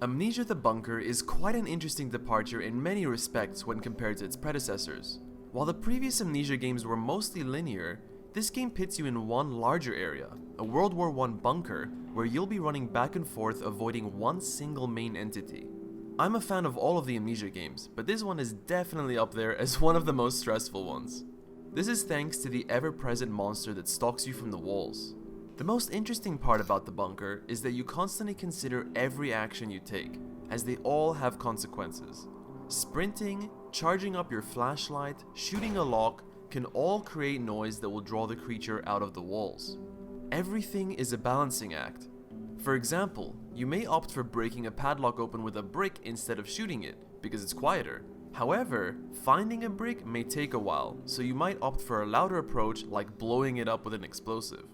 Amnesia the Bunker is quite an interesting departure in many respects when compared to its predecessors. While the previous Amnesia games were mostly linear, this game pits you in one larger area, a World War I bunker, where you'll be running back and forth avoiding one single main entity. I'm a fan of all of the Amnesia games, but this one is definitely up there as one of the most stressful ones. This is thanks to the ever-present monster that stalks you from the walls. The most interesting part about the bunker is that you constantly consider every action you take, as they all have consequences. Sprinting, charging up your flashlight, shooting a lock can all create noise that will draw the creature out of the walls. Everything is a balancing act. For example, you may opt for breaking a padlock open with a brick instead of shooting it, because it's quieter. However, finding a brick may take a while, so you might opt for a louder approach like blowing it up with an explosive.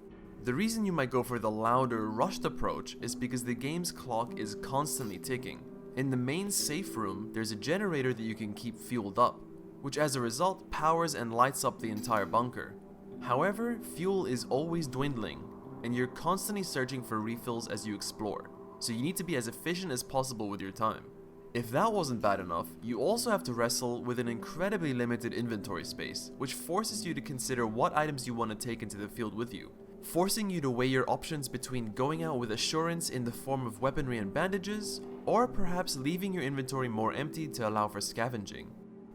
The reason you might go for the louder, rushed approach is because the game's clock is constantly ticking. In the main safe room, there's a generator that you can keep fueled up, which as a result powers and lights up the entire bunker. However, fuel is always dwindling, and you're constantly searching for refills as you explore, so you need to be as efficient as possible with your time. If that wasn't bad enough, you also have to wrestle with an incredibly limited inventory space, which forces you to consider what items you want to take into the field with you, forcing you to weigh your options between going out with assurance in the form of weaponry and bandages, or perhaps leaving your inventory more empty to allow for scavenging.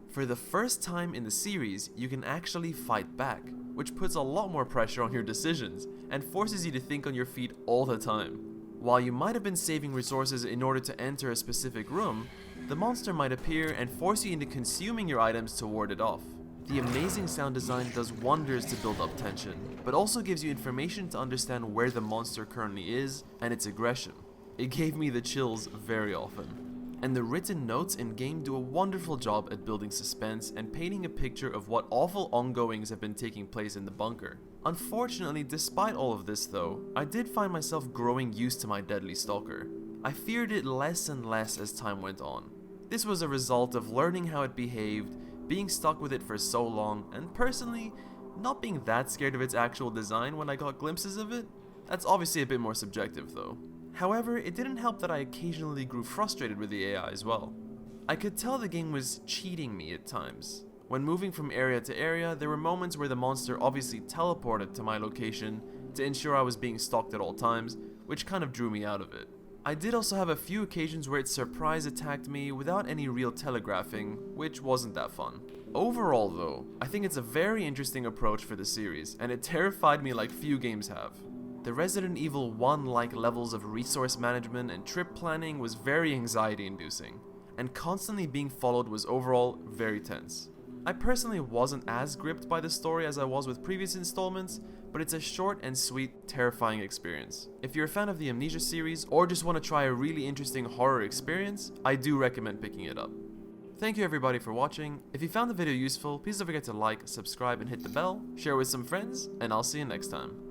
For the first time in the series, you can actually fight back, which puts a lot more pressure on your decisions and forces you to think on your feet all the time. While you might have been saving resources in order to enter a specific room, the monster might appear and force you into consuming your items to ward it off. The amazing sound design does wonders to build up tension, but also gives you information to understand where the monster currently is and its aggression. It gave me the chills very often. And the written notes in-game do a wonderful job at building suspense and painting a picture of what awful ongoings have been taking place in the bunker. Unfortunately, despite all of this though, I did find myself growing used to my deadly stalker. I feared it less and less as time went on. This was a result of learning how it behaved, being stuck with it for so long, and personally, not being that scared of its actual design when I got glimpses of it. That's obviously a bit more subjective though. However, it didn't help that I occasionally grew frustrated with the AI as well. I could tell the game was cheating me at times. When moving from area to area, there were moments where the monster obviously teleported to my location to ensure I was being stalked at all times, which kind of drew me out of it. I did also have a few occasions where it surprise attacked me without any real telegraphing, which wasn't that fun. Overall though, I think it's a very interesting approach for the series, and it terrified me like few games have. The Resident Evil 1-like levels of resource management and trip planning was very anxiety-inducing, and constantly being followed was overall very tense. I personally wasn't as gripped by the story as I was with previous installments, but it's a short and sweet, terrifying experience. If you're a fan of the Amnesia series, or just want to try a really interesting horror experience, I do recommend picking it up. Thank you everybody for watching. If you found the video useful, please don't forget to like, subscribe, and hit the bell, share with some friends, and I'll see you next time.